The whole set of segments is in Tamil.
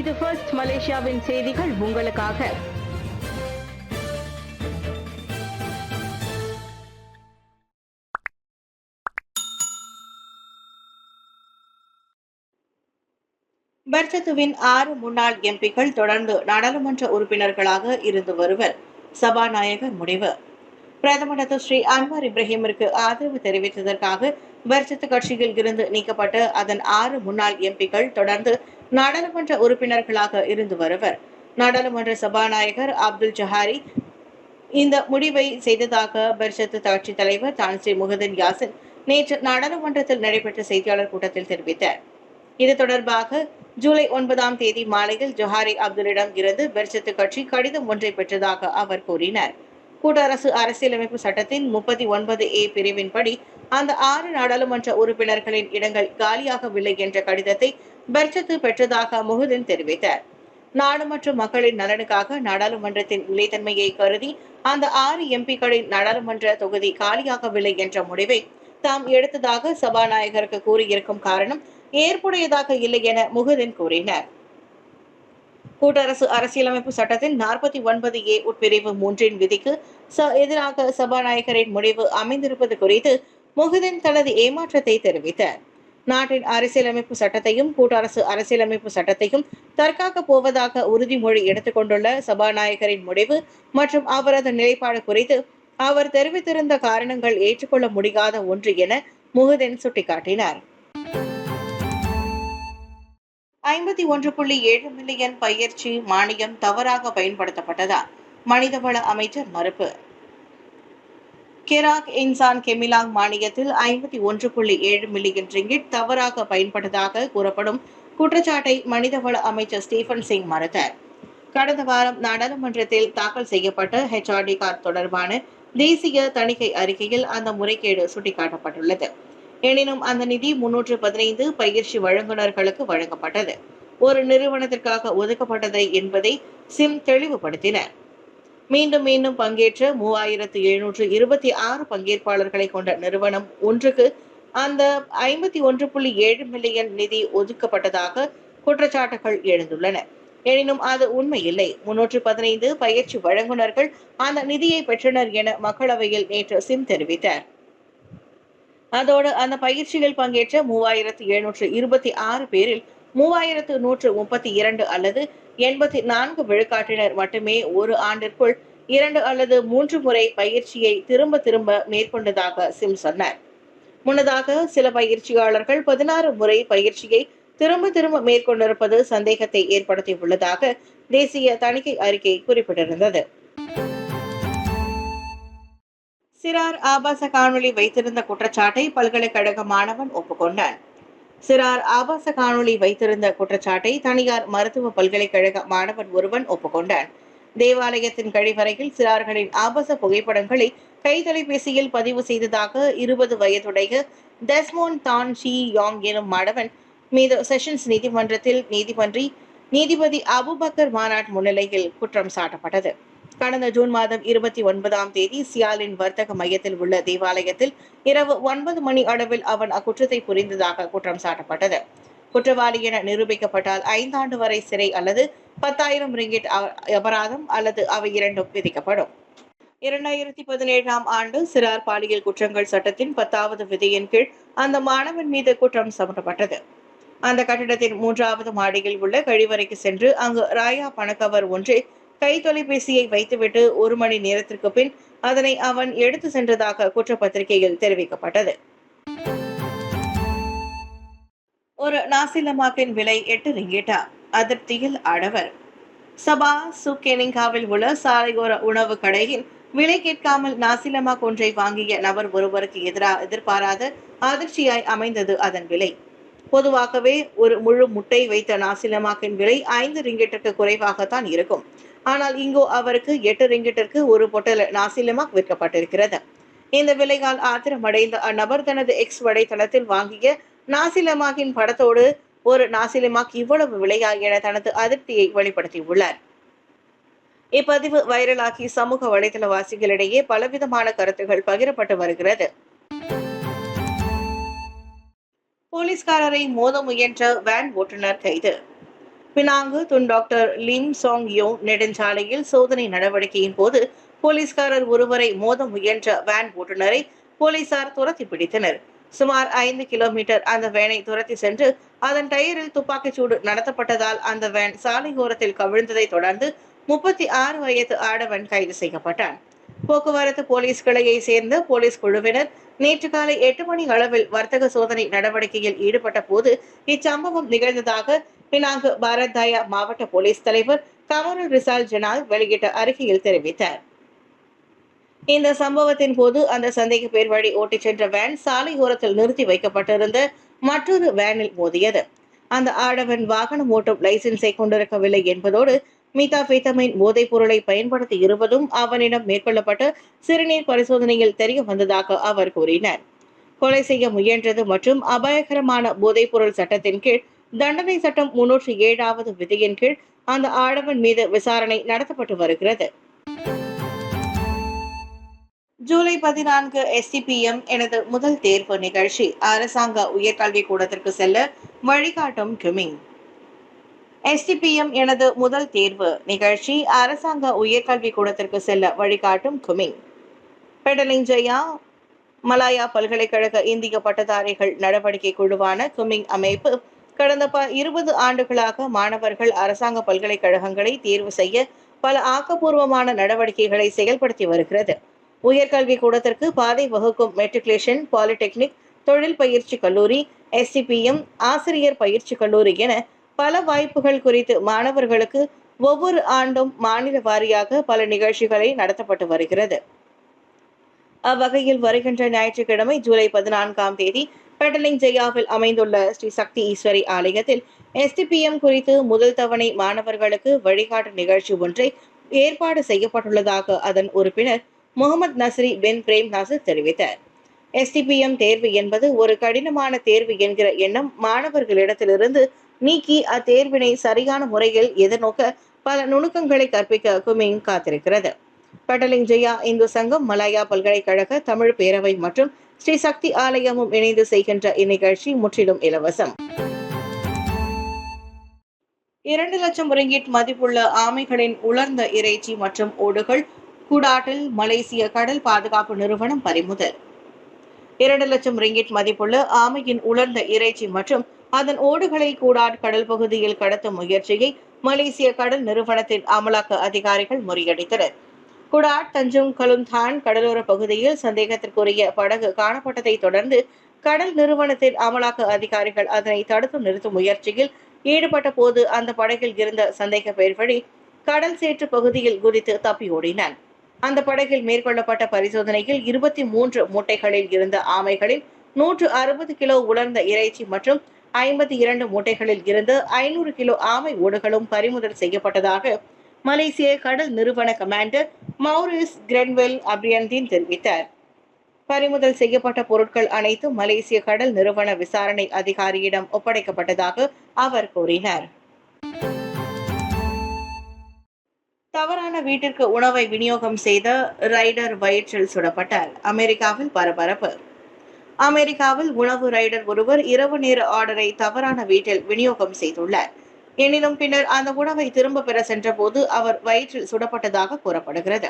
இது ஃபர்ஸ்ட் மலேசியாவின் செய்திகள் உங்களுக்காக. பர்சத்துவின் 6 முன்னாள் எம்பிக்கள் தொடர்ந்து நாடாளுமன்ற உறுப்பினர்களாக இருந்து வருவர். சபாநாயகர் முடிவு. பிரதமர் ஸ்ரீ அன்வார் இப்ராஹிமிற்கு ஆதரவு தெரிவித்ததற்காக பர்சத்து கட்சியில் இருந்து நீக்கப்பட்ட அதன் 6 முன்னாள் எம்பிக்கள் தொடர்ந்து நாடாளுமன்ற உறுப்பினர்களாக இருந்து வருவர். நாடாளுமன்ற சபாநாயகர் அப்துல் ஜஹாரி இந்த முடிவை செய்ததாக பர்சத்து கட்சி தலைவர் தான் ஸ்ரீ முகதன் யாசின் நேற்று நாடாளுமன்றத்தில் நடைபெற்ற செய்தியாளர் கூட்டத்தில் தெரிவித்தார். இது தொடர்பாக ஜூலை 9ஆம் தேதி மாலையில் ஜொஹாரி அப்துல்லிடம் இருந்து பெர்சத்து கட்சி கடிதம் ஒன்றை பெற்றதாக அவர் கூறினார். கூட்டரசு அரசியலமைப்பு சட்டத்தின் 39A பிரிவின்படி அந்த 6 நாடாளுமன்ற உறுப்பினர்களின் இடங்கள் காலியாகவில்லை என்ற கடிதத்தை பெர்சத்து பெற்றதாக முகுதின் தெரிவித்தார். நாடு மற்றும் மக்களின் நலனுக்காக நாடாளுமன்றத்தின் நிலைத்தன்மையை கருதி அந்த 6 எம்பிக்களின் நாடாளுமன்ற தொகுதி காலியாகவில்லை என்ற முடிவை தாம் எடுத்ததாக சபாநாயகருக்கு கூறியிருக்கும் காரணம் ஏற்புடையதாக இல்லை என முகுதின் கூறினார். கூட்டரசு அரசியலமைப்பு சட்டத்தின் 49A உட்பிரிவு 3 விதிக்கு எதிராக சபாநாயகரின் முடிவு அமைந்திருப்பது குறித்து முகுதின் தனது ஏமாற்றத்தை தெரிவித்தார். நாட்டின் அரசியலமைப்பு சட்டத்தையும் கூட்டரசு அரசியலமைப்பு சட்டத்தையும் தற்காக்கப் போவதாக உறுதிமொழி எடுத்துக் கொண்டுள்ள சபாநாயகரின் முடிவு மற்றும் அவரது நிலைப்பாடு குறித்து அவர் தெரிவித்திருந்த காரணங்கள் ஏற்றுக்கொள்ள முடியாத ஒன்று என முகுதின் சுட்டிக்காட்டினார். 51.7 மில்லியன் பயிற்சி மானியம் தவறாக பயன்படுத்தப்பட்டதா? மனிதவள அமைச்சர் மறுப்பு. கெராக் இன்சான் கெமிலாங் மானியத்தில் 51.7 மில்லியன் ரிங்கிட் தவறாக பயன்பட்டதாக கூறப்படும் குற்றச்சாட்டை மனிதவள அமைச்சர் ஸ்டீபன் சிங் மறுத்தார். கடந்த வாரம் நாடாளுமன்றத்தில் தாக்கல் செய்யப்பட்ட HRD கார்டு தொடர்பான தேசிய தணிக்கை அறிக்கையில் அந்த முறைகேடு சுட்டிக்காட்டப்பட்டுள்ளது. எனினும் அந்த நிதி 315 பயிற்சி வழங்குநர்களுக்கு வழங்கப்பட்டது. ஒரு நிறுவனத்திற்காக ஒதுக்கப்பட்டது என்பதை சிம் தெளிவுபடுத்தினர். மீண்டும் பங்கேற்ற 3726 பங்கேற்பாளர்களை கொண்ட நிறுவனம் ஒன்றுக்கு அந்த 51.7 மில்லியன் நிதி ஒதுக்கப்பட்டதாக குற்றச்சாட்டுகள் எழுந்துள்ளன. எனினும் அது உண்மையில்லை. 315 பயிற்சி வழங்குநர்கள் அந்த நிதியை பெற்றனர் என மக்களவையில் நேற்று சிம் தெரிவித்தார். அதோடு அந்த பயிற்சியில் பங்கேற்ற 3726 பேரில் 3132 அல்லது 84 விழுக்காட்டினர் மட்டுமே ஒரு ஆண்டிற்குள் 2 அல்லது 3 முறை பயிற்சியை திரும்ப மேற்கொண்டதாக சிம் சொன்னார். முன்னதாக சில பயிற்சியாளர்கள் 16 முறை பயிற்சியை திரும்ப மேற்கொண்டிருப்பது சந்தேகத்தை ஏற்படுத்தியுள்ளதாக தேசிய தணிக்கை அறிக்கை குறிப்பிட்டிருந்தது. சிறார் ஆபாச காணொலி வைத்திருந்த குற்றச்சாட்டை பல்கலைக்கழக மாணவன் ஒப்புக்கொண்டான். சிறார் ஆபாச காணொலி வைத்திருந்த குற்றச்சாட்டை தனியார் மருத்துவ பல்கலைக்கழக மாணவன் ஒருவன் ஒப்புக்கொண்டான். தேவாலயத்தின் கழிவறையில் சிறார்களின் ஆபாச புகைப்படங்களை கைத்தொலைபேசியில் பதிவு செய்ததாக 20 வயதுடைய டெஸ்மோன் தான் ஷி யாங் எனும் மாணவன் மீது செஷன்ஸ் நீதிமன்றத்தில் நீதிபதி அபுபக்கர் மானாட் முன்னிலையில் குற்றம் சாட்டப்பட்டது. கடந்த ஜூன் மாதம் 29ஆம் தேதி சியாலின் வர்த்தக மையத்தில் உள்ள தேவாலயத்தில் இரவு 9 மணி அளவில் அவன் அக்குற்றத்தை புரிந்ததாக குற்றம் சாட்டப்பட்டது. குற்றவாளி என நிரூபிக்கப்பட்டால் 5 ஆண்டு வரை சிறை அல்லது 10,000 ரிங்கிட் அபராதம் அல்லது அவை இரண்டும் விதிக்கப்படும். 2017ஆம் ஆண்டு சிறார் பாலியல் குற்றங்கள் சட்டத்தின் 10வது விதியின் கீழ் அந்த மாணவன் மீது குற்றம் சுமத்தப்பட்டது. அந்த கட்டிடத்தின் 3வது மாடியில் உள்ள கழிவறைக்கு சென்று அங்கு ராயா பணக்கவர் ஒன்றில் கைத்தொலைபேசியை வைத்துவிட்டு 1 மணி நேரத்திற்கு பின் அதனை அவன் எடுத்து சென்றதாக குற்றப்பத்திரிகையில் தெரிவிக்கப்பட்டது. ஒரு நாசிலமாக்கின் விலை 8 ரிங்கிட்டா? அதிருப்தியில் ஆடவர். சபா சுக்கெனிங்காவில் உள்ள சாலையோர உணவு கடையில் விலை கேட்காமல் நாசிலமாக் ஒன்றை வாங்கிய நபர் ஒருவருக்கு எதிர்பாராத அதிர்ச்சியாய் அமைந்தது அதன் விலை. பொதுவாகவே ஒரு முழு முட்டை வைத்த நாசிலமாக்கின் விலை 5 ரிங்கிட்டிற்கு குறைவாகத்தான் இருக்கும். ஆனால் இங்கோ அவருக்கு 8 ரிங்கிட்டிற்கு ஒரு பொட்டல் நாசிலமாக் விற்கப்பட்டிருக்கிறது. இந்த விலையால் ஆத்திரமடைந்த அந்நபர் தனது எக்ஸ் வலைத்தளத்தில் வாங்கிய நாசிலமாக்கின் படத்தோடு ஒரு நாசிலமாக் இவ்வளவு விலையா என தனது அதிருப்தியை வெளிப்படுத்தியுள்ளார். இப்பதிவு வைரலாகி சமூக வலைதளவாசிகளிடையே பலவிதமான கருத்துகள் பகிரப்பட்டு வருகிறது. போலீஸ்காரரை மோத முயன்ற வேன் ஓட்டுநர் கைது. Penang Tun doctor Lim Chong Eu நெடுஞ்சாலையில் சோதனை நடவடிக்கையின் போது போலீஸ்காரர் ஒருவரை மோத முயன்ற வேன் ஓட்டுநரை போலீசார் துரத்தி பிடித்தனர். சுமார் 5 கிலோமீட்டர் அந்த வேனை துரத்தி சென்று அதன் டயரில் துப்பாக்கிச்சூடு நடத்தப்பட்டதால் அந்த வேன் சாலையோரத்தில் கவிழ்ந்ததை தொடர்ந்து 36 வயது ஆடவன் கைது செய்யப்பட்டான். போக்குவரத்து போலீஸ் கிளையை சேர்ந்த போலீஸ் குழுவினர் நேற்று காலை 8 மணி அளவில் வர்த்தக சோதனை நடவடிக்கையில் ஈடுபட்ட போது இச்சம்பவம் நிகழ்ந்ததாக பினாங்கு பாரத் தயா மாவட்ட போலீஸ் தலைவர் கமருல் ரிசால் ஜனால் வெளியிட்ட அறிக்கையில் தெரிவித்தார். இந்த சம்பவத்தின் போது அந்த சந்தேக பேர் வழி ஓட்டிச் சென்ற வேன் சாலையோரத்தில் நிறுத்தி வைக்கப்பட்டிருந்த மற்றொரு வேனில் மோதியது. அந்த ஆடவன் வாகனம் ஓட்டும் லைசென்ஸை கொண்டிருக்கவில்லை என்பதோடு மீதாபெத்தமைன் போதைப் பொருளை பயன்படுத்தி இருப்பதும் அவனிடம் மேற்கொள்ளப்பட்ட சிறுநீர் பரிசோதனையில் தெரிய வந்ததாக அவர் கூறினார். கொலை செய்ய முயன்றது மற்றும் அபாயகரமான போதைப் பொருள் சட்டத்தின் கீழ் தண்டனை சட்டம் 307வது விதியின் கீழ் அந்த ஆடவன் மீது விசாரணை நடத்தப்பட்டு வருகிறது. ஜூலை 14 STPM எனது முதல் தேர்வு நிகழ்ச்சி அரசாங்க உயர்கல்வி கூடத்திற்கு செல்ல வழிகாட்டும் குமிங். STPM எனது முதல் தேர்வு நிகழ்ச்சி அரசாங்க உயர்கல்வி கூடத்திற்கு செல்ல வழிகாட்டும் குமிங். பெடலிங் ஜெயா மலாயா பல்கலைக்கழக இந்திய பட்டதாரிகள் நடவடிக்கை குழுவான குமிங் அமைப்பு கடந்த 20 ஆண்டுகளாக மாணவர்கள் அரசாங்க பல்கலைக்கழகங்களை தேர்வு செய்ய பல ஆக்கப்பூர்வமான நடவடிக்கைகளை செயல்படுத்தி வருகிறது. உயர்கல்வி கூடத்திற்கு பாதை வகுக்கும் மெட்ரிகுலேஷன், பாலிடெக்னிக், தொழில் பயிற்சி கல்லூரி, STPM, ஆசிரியர் பயிற்சி கல்லூரி என பல வாய்ப்புகள் குறித்து மாணவர்களுக்கு ஒவ்வொரு ஆண்டும் மாநில வாரியாக பல நிகழ்ச்சிகளை நடத்தப்பட்டு வருகிறது. அவ்வகையில் வருகின்ற ஞாயிற்றுக்கிழமை ஜூலை 14ஆம் தேதி பெடலிங் ஜெயாவில் அமைந்துள்ள ஸ்ரீ சக்தி ஈஸ்வரி ஆலயத்தில் STPM குறித்து முதல் தவணை மாணவர்களுக்கு வழிகாட்டு நிகழ்ச்சி ஒன்றை ஏற்பாடு செய்யப்பட்டுள்ளதாக அதன் உறுப்பினர் முகமது நஸ்ரி பின் பிரேம் நாசர் தெரிவித்தார். STPM தேர்வு என்பது ஒரு கடினமான தேர்வு என்கிற எண்ணம் மாணவர்களிடத்திலிருந்து நீக்கி அத்தேர்வினை சரியான முறையில் எதிர்நோக்க பல நுணுக்கங்களை கற்பிக்க குமிங் காத்திருக்கிறது. பெடலிங் ஜெயா இந்து சங்கம், மலாயா பல்கலைக்கழக தமிழ் பேரவை மற்றும் ஸ்ரீ சக்தி ஆலயமும் இணைந்து செய்கின்ற இந்நிகழ்ச்சி முற்றிலும் இலவசம். 2 லட்சம் ரிங்கிட் மதிப்புள்ள ஆமைகளின் உலர்ந்த இறைச்சி மற்றும் ஓடுகள் கூடாட்டில் மலேசிய கடல் பாதுகாப்பு நிறுவனம் பறிமுதல். 2 லட்சம் ரிங்கிட் மதிப்புள்ள ஆமையின் உலர்ந்த இறைச்சி மற்றும் அதன் ஓடுகளை கூடாட் கடல் பகுதியில் கடத்தும் முயற்சியை மலேசிய கடல் நிறுவனத்தின் அமலாக்க அதிகாரிகள் முறியடித்தனர். குடாட் தஞ்சுங் கலுந்தான் கடலோர பகுதியில் சந்தேகத்திற்குரிய படகு காணப்பட்டதை தொடர்ந்து கடல் நிறுவனத்தின் அமலாக்க அதிகாரிகள் அதனை தடுத்து நிறுத்தும் முயற்சியில் ஈடுபட்ட போது அந்த படகில் இருந்த சந்தேக பேர் வழி கடல் சேற்று பகுதியில் குதித்து தப்பி ஓடினான். அந்த படகில் மேற்கொள்ளப்பட்ட பரிசோதனையில் 23 மூட்டைகளில் இருந்த ஆமைகளில் 160 கிலோ உலர்ந்த இறைச்சி மற்றும் 52 மூட்டைகளில் இருந்து 500 கிலோ ஆமை ஓடுகளும் பறிமுதல் செய்யப்பட்டதாக மலேசிய கடல் நிறுவன கமாண்டர் மௌரிஸ் கிரென்வெல் அப்ரியன்தீன் தெரிவித்தார். பறிமுதல் செய்யப்பட்ட பொருட்கள் அனைத்தும் மலேசிய கடல் நிறுவன விசாரணை அதிகாரியிடம் ஒப்படைக்கப்பட்டதாக அவர் கூறினார். தவறான வீட்டிற்கு உணவை விநியோகம் செய்த ரைடர் வயிற்றில் சுடப்பட்டார். அமெரிக்காவில் பரபரப்பு. அமெரிக்காவில் உணவு ரைடர் ஒருவர் இரவு நேர ஆர்டரை தவறான வீட்டில் விநியோகம் செய்துள்ளார். எனினும் பின்னர் அந்த உணவை திரும்ப பெற சென்றபோது அவர் வயிற்றில் சுடப்பட்டதாக கூறப்படுகிறது.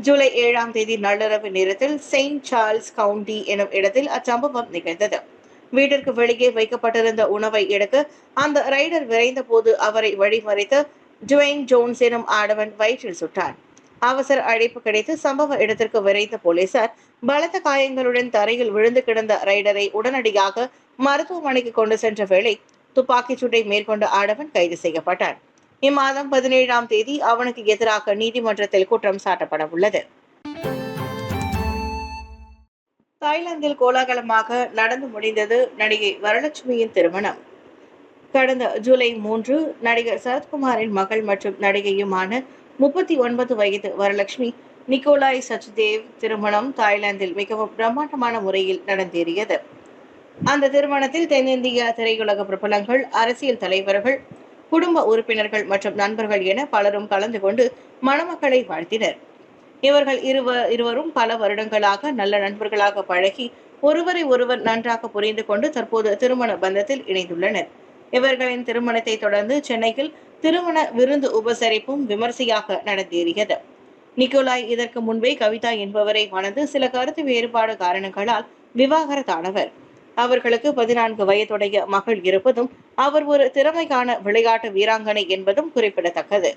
ஜூலை 7ஆம் தேதி நள்ளிரவு நேரத்தில் செயின்ட் சார்ல்ஸ் கவுண்டி எனும் இடத்தில் அச்சம்பவம் நிகழ்ந்தது. வீட்டிற்கு வெளியே வைக்கப்பட்டிருந்த உணவை எடுக்க அந்த ரைடர் விரைந்த போது அவரை வழிமறித்த டுவேன் ஜோன்ஸ் எனும் ஆடவன் வயிற்றில் சுட்டான். அவசர அழைப்பு கிடைத்து சம்பவ இடத்திற்கு விரைந்த போலீசார் பலத்த காயங்களுடன் தரையில் விழுந்து கிடந்த ரைடரை உடனடியாக மருத்துவமனைக்கு கொண்டு சென்ற வேளை துப்பாக்கிச் சூட்டை மேற்கொண்ட ஆடவன் கைது செய்யப்பட்டான். இம்மாதம் 17ஆம் தேதி அவனுக்கு எதிராக நீதிமன்றத்தில் குற்றம் சாட்டப்பட உள்ளது. தாய்லாந்தில் கோலாகலமாக நடந்து முடிந்தது நடிகை வரலட்சுமியின் திருமணம். கடந்த ஜூலை 3 நடிகர் சரத்குமாரின் மகள் மற்றும் நடிகையுமான 39 வயது வரலட்சுமி நிக்கோலாய் சச்தேவ் திருமணம் தாய்லாந்தில் மிகவும் பிரம்மாண்டமான முறையில் நடந்தேறியது. அந்த திருமணத்தில் தென்னிந்திய திரையுலக பிரபலங்கள், அரசியல் தலைவர்கள், குடும்ப உறுப்பினர்கள் மற்றும் நண்பர்கள் என பலரும் கலந்து கொண்டு மணமக்களை வாழ்த்தினர். இவர்கள் இருவரும் பல வருடங்களாக நல்ல நண்பர்களாக பழகி ஒருவரை ஒருவர் நன்றாக புரிந்து கொண்டு தற்போது திருமண பந்தத்தில் இணைந்துள்ளனர். இவர்களின் திருமணத்தை தொடர்ந்து சென்னையில் திருமண விருந்து உபசரிப்பும் விமர்சையாக நடந்தேறியது. நிக்கோலாய் இதற்கு முன்பே கவிதா என்பவரை மணந்து சில கருத்து வேறுபாடு காரணங்களால் விவாகரத்தானவர். அவர்களுக்கு 14 வயதுடைய மகள் இருப்பதும் அவர் ஒரு திறமையான விளையாட்டு வீராங்கனை என்பதும் குறிப்பிடத்தக்கது.